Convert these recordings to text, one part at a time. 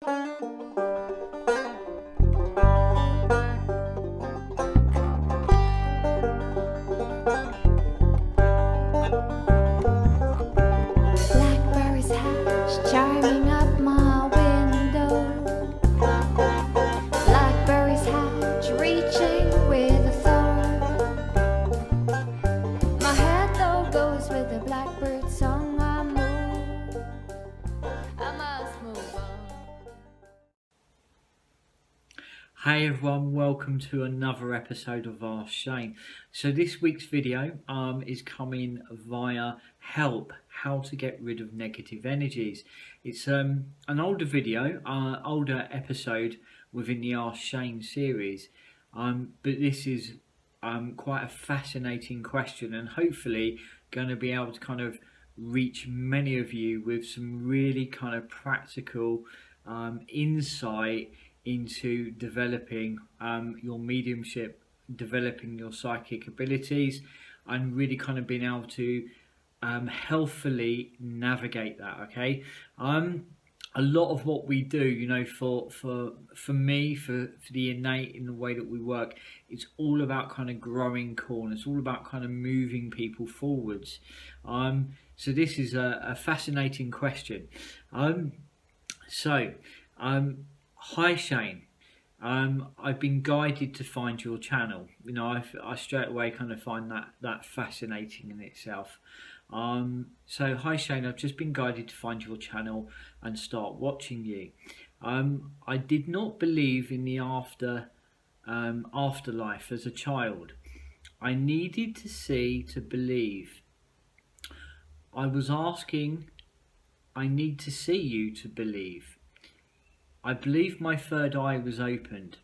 Blackberries hatch, chiming up my window. Blackberries hatch, reaching with a thorn. My head though goes with the blackbird song. I must move on. Hey everyone, welcome to another episode of Ask Shane. So this week's video is coming via help, how to get rid of negative energies. It's an older video, older episode within the Ask Shane series, but this is quite a fascinating question, and hopefully going to be able to kind of reach many of you with some really kind of practical insight into developing your mediumship, developing your psychic abilities, and really kind of being able to healthily navigate that. Okay, a lot of what we do, you know, for me, for the innate in the way that we work, it's all about kind of growing corners. It's all about kind of moving people forwards. So this is a fascinating question. Hi Shane, I've been guided to find your channel. You know, I straight away kind of find that fascinating in itself. So hi Shane, I've just been guided to find your channel and start watching you. I did not believe in the afterlife as a child. I needed to see to believe. I was asking, I need to see you to believe. I believe my third eye was opened.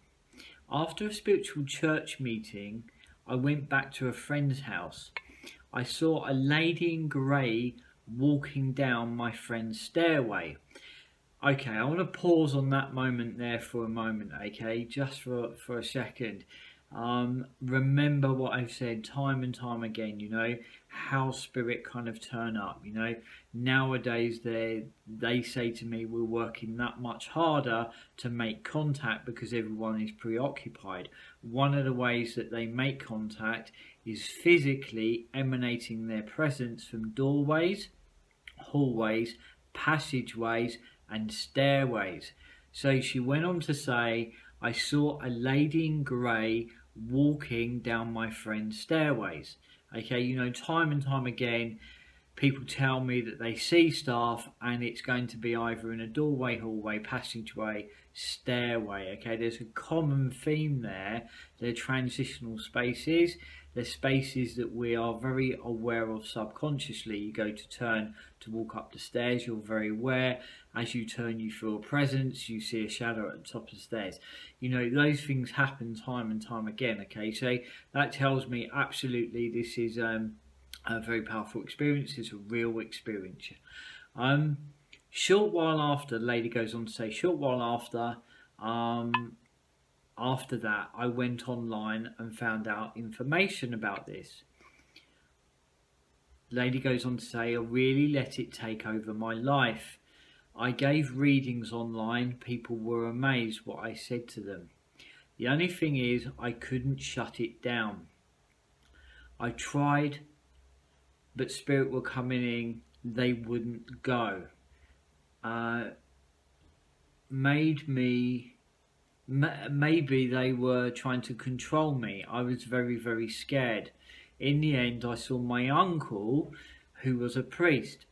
After a spiritual church meeting, I went back to a friend's house. I saw a lady in grey walking down my friend's stairway. Okay, I want to pause on that moment there for a moment, okay, just for a second. Remember what I've said time and time again, you know, how spirit kind of turn up, you know. Nowadays they say to me, we're working that much harder to make contact because everyone is preoccupied. One of the ways that they make contact is physically emanating their presence from doorways, hallways, passageways and stairways. So she went on to say, I saw a lady in grey walking down my friend's stairways. Okay, you know, time and time again people tell me that they see stuff and it's going to be either in a doorway, hallway, passageway, stairway. Okay, there's a common theme there. They're transitional spaces. They're spaces that we are very aware of subconsciously. You go to turn to walk up the stairs, you're very aware. As you turn, you feel a presence, you see a shadow at the top of the stairs. You know, those things happen time and time again. Okay, so that tells me absolutely this is a very powerful experience. It's a real experience. Short while after, the lady goes on to say, short while after that, I went online and found out information about this. The lady goes on to say, I really let it take over my life. I gave readings online. People were amazed what I said to them. The only thing is, I couldn't shut it down. I tried, but spirit were coming in. They wouldn't go. Maybe they were trying to control me. I was very, very scared. In the end, I saw my uncle, who was a priest.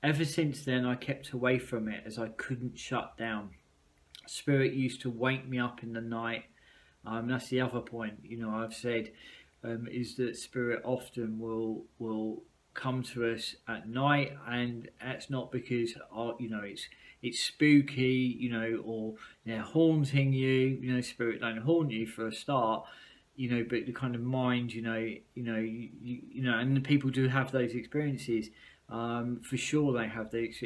Ever since then, I kept away from it as I couldn't shut down. Spirit used to wake me up in the night. That's the other point, you know, I've said, is that spirit often will come to us at night, and that's not because, you know, it's spooky, you know, or they're haunting you. You know, spirit don't haunt you for a start, you know, but the kind of mind, you know, and the people do have those experiences. For sure, they have those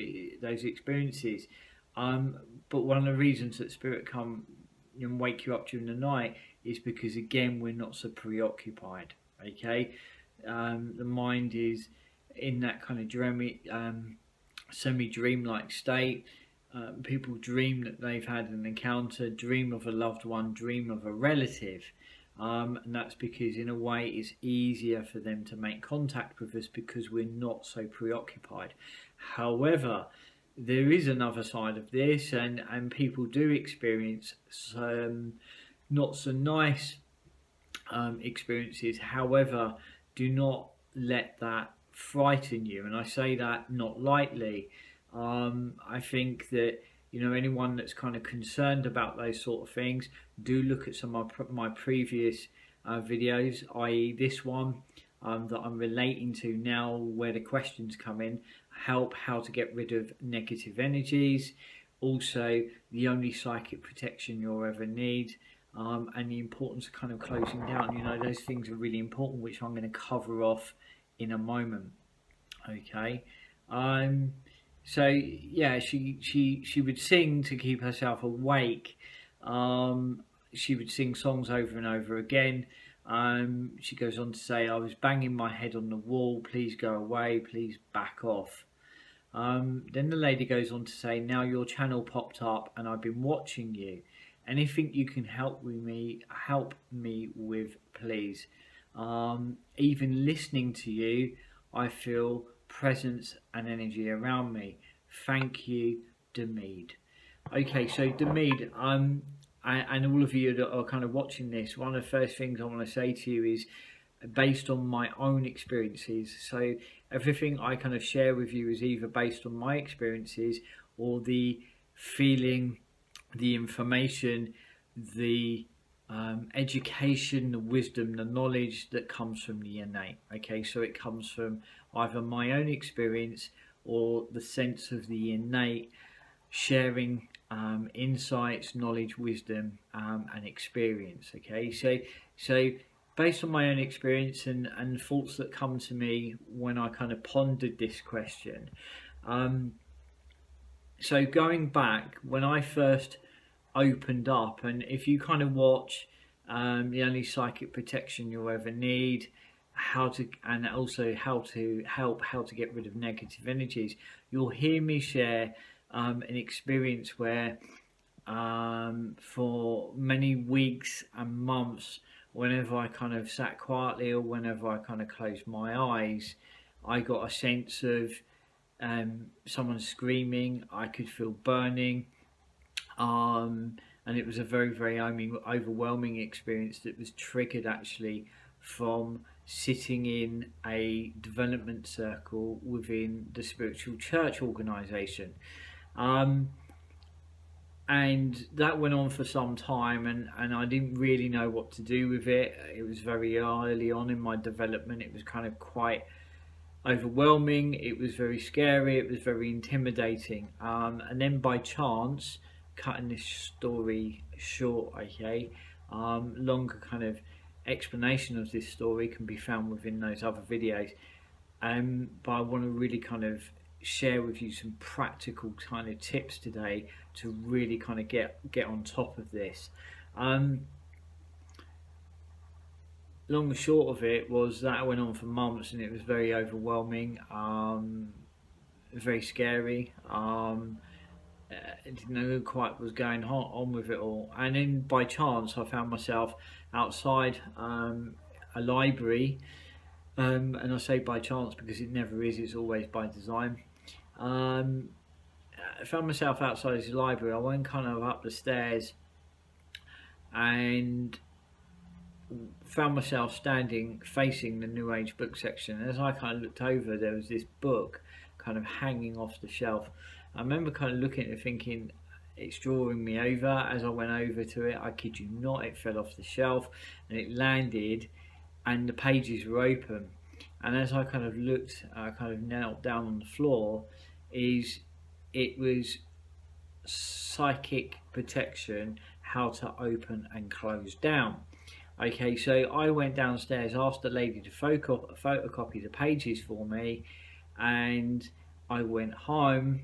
experiences. But one of the reasons that spirit come and wake you up during the night is because, again, we're not so preoccupied. Okay, the mind is in that kind of semi-dream-like state. people dream that they've had an encounter, dream of a loved one, dream of a relative. And that's because in a way it's easier for them to make contact with us because we're not so preoccupied. However, there is another side of this, and people do experience some not so nice experiences. However, do not let that frighten you, and I say that not lightly. I think that, you know, anyone that's kind of concerned about those sort of things, do look at some of my previous videos, i.e. this one that I'm relating to now, where the questions come in. Help how to get rid of negative energies, also the only psychic protection you'll ever need, and the importance of kind of closing down. You know, those things are really important, which I'm going to cover off in a moment. Okay. So yeah, she would sing to keep herself awake. She would sing songs over and over again. She goes on to say, I was banging my head on the wall, please go away, please back off. Then the lady goes on to say, now your channel popped up and I've been watching you. Anything you can help me with, please. Even listening to you, I feel presence and energy around me. Thank you, dmeade. Okay, so dmeade, and all of you that are kind of watching this, one of the first things I want to say to you is based on my own experiences. So everything I kind of share with you is either based on my experiences or the feeling, the information, the education, the wisdom, the knowledge that comes from the innate. Okay, so it comes from either my own experience or the sense of the innate sharing insights, knowledge, wisdom, and experience. Okay, so based on my own experience and thoughts that come to me when I kind of pondered this question. So going back, when I first opened up, and if you kind of watch the only psychic protection you'll ever need, and also how to get rid of negative energies, you'll hear me share an experience where for many weeks and months, whenever I kind of sat quietly or whenever I kind of closed my eyes, I got a sense of someone screaming. I could feel burning, and it was a very, very overwhelming experience that was triggered actually from sitting in a development circle within the spiritual church organisation. And that went on for some time, and I didn't really know what to do with it. It was very early on in my development. It was kind of quite overwhelming. It was very scary. It was very intimidating. And then by chance, cutting this story short, okay, longer kind of explanation of this story can be found within those other videos. But I want to really kind of share with you some practical kind of tips today to really kind of get on top of this. Long and short of it was that went on for months, and it was very overwhelming. It was very scary. I didn't know quite what was going on with it all, and then by chance I found myself outside a library, and I say by chance because it never is, it's always by design. I found myself outside this library. I went kind of up the stairs and found myself standing facing the New Age book section. And as I kind of looked over, there was this book kind of hanging off the shelf. I remember kind of looking at it thinking, it's drawing me over. As I went over to it, I kid you not, it fell off the shelf and it landed and the pages were open. And as I kind of looked, I kind of knelt down on the floor, it was psychic protection, how to open and close down. Okay, so I went downstairs, asked the lady to photocopy the pages for me, and I went home,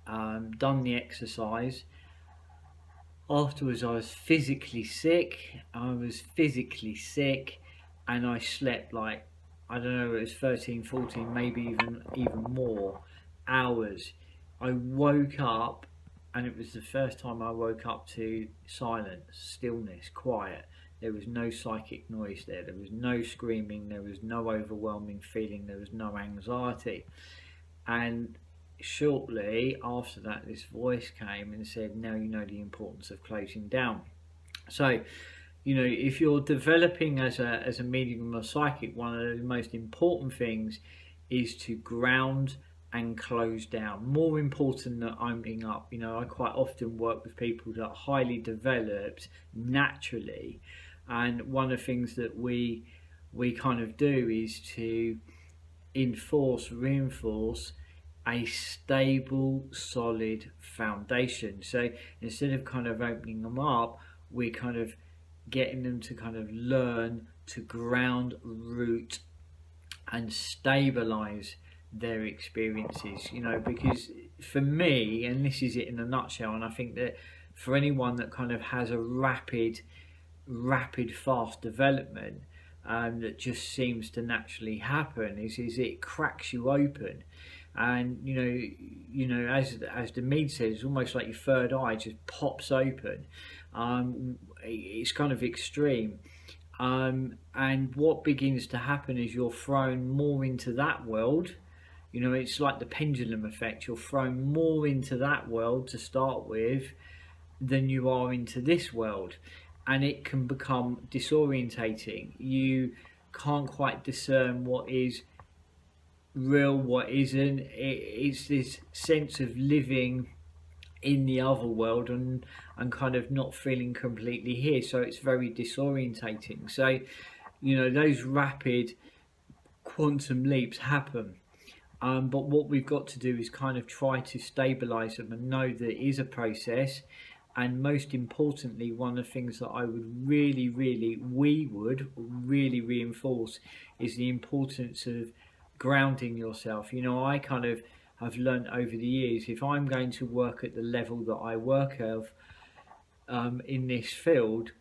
done the exercise. Afterwards I was physically sick. And I slept like, I don't know, it was 13, 14, maybe even more hours. I woke up and it was the first time I woke up to silence, stillness, quiet. There was no psychic noise there. There was no screaming. There was no overwhelming feeling. There was no anxiety. And shortly after that, this voice came and said, now you know the importance of closing down. So, you know, if you're developing as a medium or psychic, one of the most important things is to ground and close down. More important than opening up. You know, I quite often work with people that are highly developed naturally, and one of the things that we kind of do is to reinforce a stable, solid foundation. So instead of kind of opening them up, we're kind of getting them to kind of learn to ground, root, and stabilize their experiences, you know, because for me, and this is it in a nutshell, and I think that for anyone that kind of has a rapid fast development that just seems to naturally happen is it cracks you open. And you know, as dmeade says, it's almost like your third eye just pops open. It's kind of extreme. And what begins to happen is you're thrown more into that world. You know, it's like the pendulum effect. You're thrown more into that world to start with than you are into this world. And it can become disorientating. You can't quite discern what is real, what isn't. It's this sense of living in the other world and kind of not feeling completely here. So it's very disorientating. So, you know, those rapid quantum leaps happen. But what we've got to do is kind of try to stabilize them and know that it is a process. And most importantly, one of the things that we would really reinforce is the importance of grounding yourself. You know, I kind of have learned over the years, if I'm going to work at the level that I work of in this field,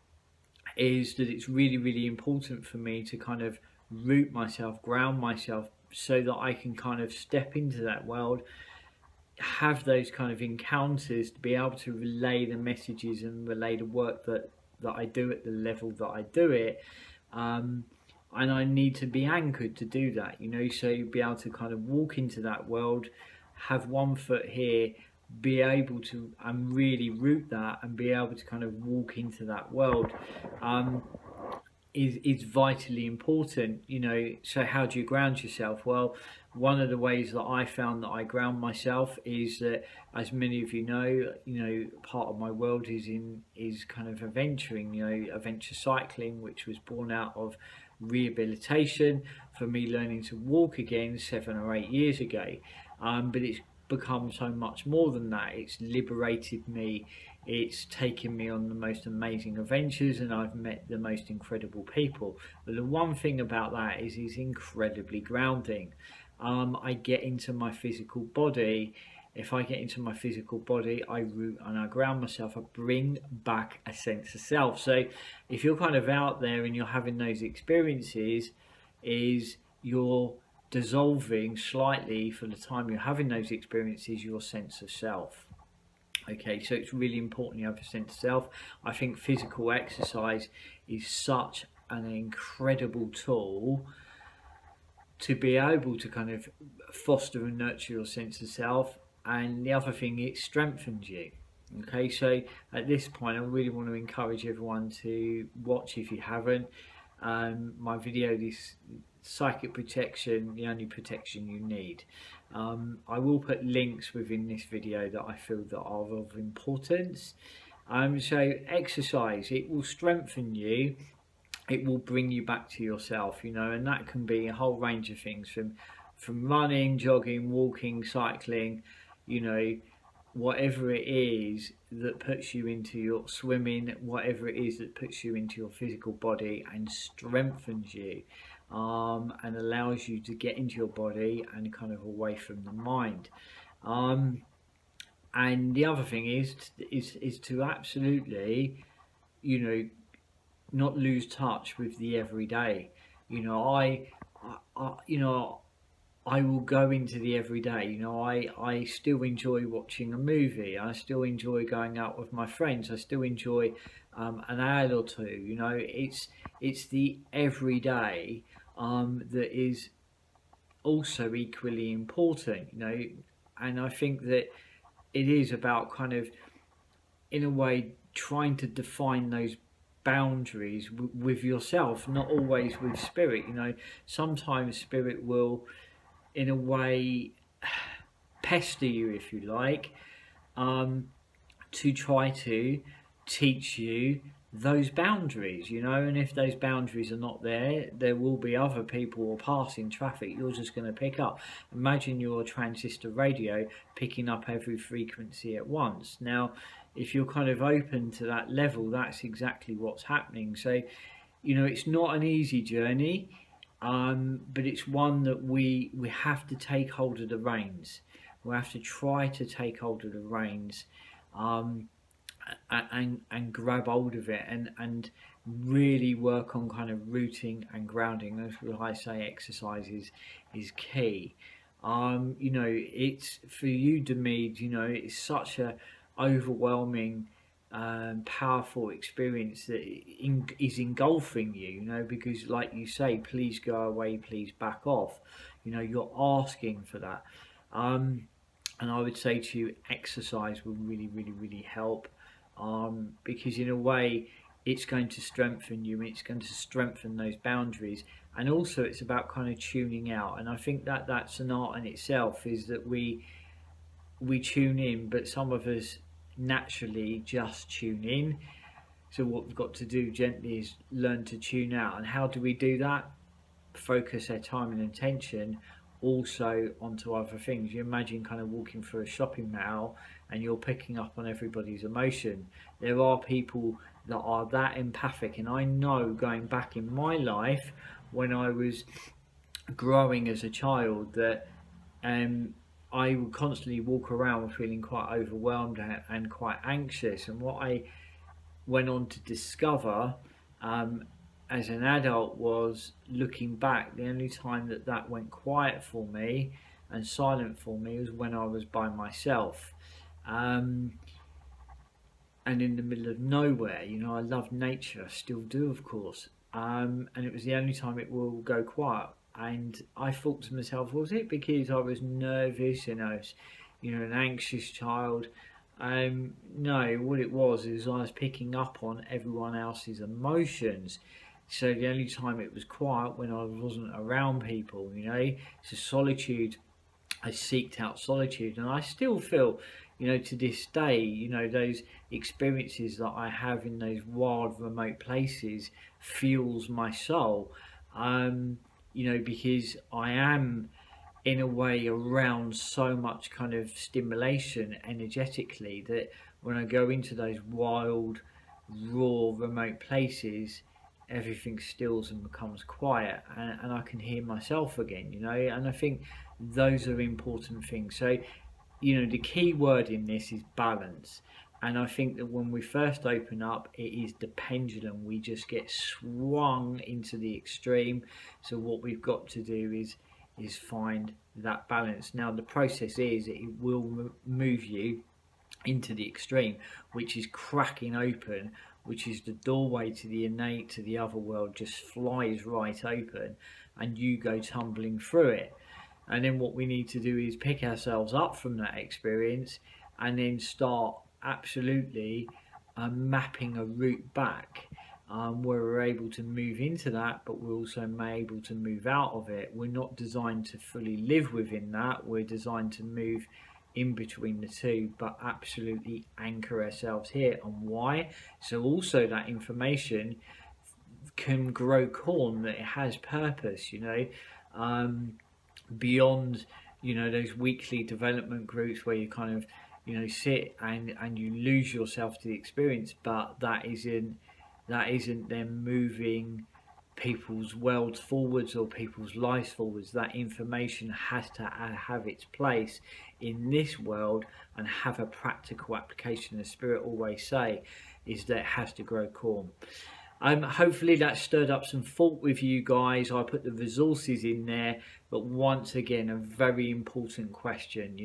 is that it's really important for me to kind of root myself, ground myself, so that I can kind of step into that world, have those kind of encounters, to be able to relay the messages and relay the work that I do at the level that I do it. And I need to be anchored to do that, you know, so be able to kind of walk into that world, have one foot here, be able to really root that and be able to kind of walk into that world is vitally important, you know. So how do you ground yourself? Well, one of the ways that I found that I ground myself is that, as many of you know, part of my world is kind of adventuring, you know, adventure cycling, which was born out of rehabilitation for me learning to walk again 7 or 8 years ago. But it's become so much more than that. It's liberated me. It's taken me on the most amazing adventures, and I've met the most incredible people. But the one thing about that is it's incredibly grounding. I get into my physical body. If I get into my physical body, I root and I ground myself. I bring back a sense of self. So if you're kind of out there and you're having those experiences, is you're dissolving slightly, for the time you're having those experiences, your sense of self. Okay, so it's really important you have a sense of self. I think physical exercise is such an incredible tool to be able to kind of foster and nurture your sense of self. And the other thing, it strengthens you. Okay, so at this point I really want to encourage everyone to watch, if you haven't, my video, this psychic protection, the only protection you need. I will put links within this video that I feel that are of importance. So exercise, it will strengthen you, it will bring you back to yourself, you know, and that can be a whole range of things, from running, jogging, walking, cycling, you know, whatever it is that puts you into your swimming, whatever it is that puts you into your physical body and strengthens you, and allows you to get into your body and kind of away from the mind. And the other thing is to absolutely, you know, not lose touch with the everyday. You know, I will go into the everyday. You know, I still enjoy watching a movie. I still enjoy going out with my friends. I still enjoy an ale or two. You know, it's the everyday that is also equally important. You know, and I think that it is about kind of, in a way, trying to define those boundaries with yourself, not always with spirit. You know, sometimes spirit will, in a way, pester you, if you like, um, to try to teach you those boundaries, you know. And if those boundaries are not there, there will be other people or passing traffic you're just going to pick up. Imagine your transistor radio picking up every frequency at once. Now, if you're kind of open to that level, that's exactly what's happening. So, you know, it's not an easy journey, but it's one that we have to take hold of the reins. We have to try to take hold of the reins, um, and grab hold of it, and really work on kind of rooting and grounding. That's what I say. Exercise is key. You know, it's for you, dmeade. You know, it's such a overwhelming, powerful experience that is engulfing you. You know, because like you say, please go away, please back off. You know, you're asking for that. And I would say to you, exercise will really, really, really help, because in a way, it's going to strengthen you, and it's going to strengthen those boundaries. And also, it's about kind of tuning out. And I think that that's an art in itself, is that we tune in, but some of us naturally just tune in. So what we've got to do gently is learn to tune out. And how do we do that? Focus our time and attention also onto other things. You imagine kind of walking through a shopping mall and you're picking up on everybody's emotion. There are people that are that empathic, and I know, going back in my life when I was growing as a child, that I would constantly walk around feeling quite overwhelmed and quite anxious. And what I went on to discover, as an adult, was, looking back, the only time that that went quiet for me and silent for me was when I was by myself, and in the middle of nowhere. You know, I love nature, I still do, of course, and it was the only time it will go quiet. And I thought to myself, was it because I was nervous and I was, you know, an anxious child? No, what it was is I was picking up on everyone else's emotions. So the only time it was quiet when I wasn't around people, you know. So solitude, I seeked out solitude, and I still feel, you know, to this day, you know, those experiences that I have in those wild, remote places fuels my soul. You know, because I am, in a way, around so much kind of stimulation energetically, that when I go into those wild, raw, remote places, everything stills and becomes quiet, and I can hear myself again, you know. And I think those are important things. So, you know, the key word in this is balance. And I think that when we first open up, it is the pendulum. We just get swung into the extreme. So what we've got to do is find that balance. Now the process is, it will move you into the extreme, which is cracking open, which is the doorway to the innate, to the other world, just flies right open, and you go tumbling through it. And then what we need to do is pick ourselves up from that experience, and then start absolutely mapping a route back, where we're able to move into that, but we're also able to move out of it. We're not designed to fully live within that. We're designed to move in between the two, but absolutely anchor ourselves here. And why? So also that information can grow corn, that it has purpose, you know, beyond, you know, those weekly development groups where you kind of, you know, sit and you lose yourself to the experience. But that isn't them moving people's worlds forwards or people's lives forwards. That information has to have its place in this world and have a practical application. The spirit always say is that it has to grow corn. Hopefully that stirred up some thought with you guys. I put the resources in there, but once again, a very important question,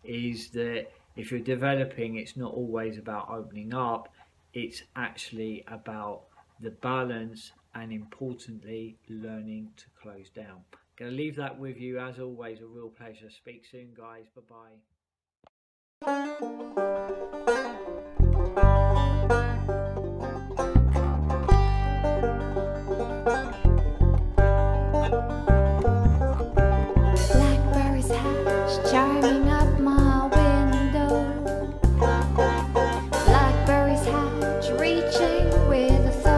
is that if you're developing, it's not always about opening up. It's actually about the balance and, importantly, learning to close down. Going to leave that with you. As always, a real pleasure. Speak soon, guys. Bye-bye. Blackberries hatch, chiming up my window. Blackberries hatch, reaching with a thought.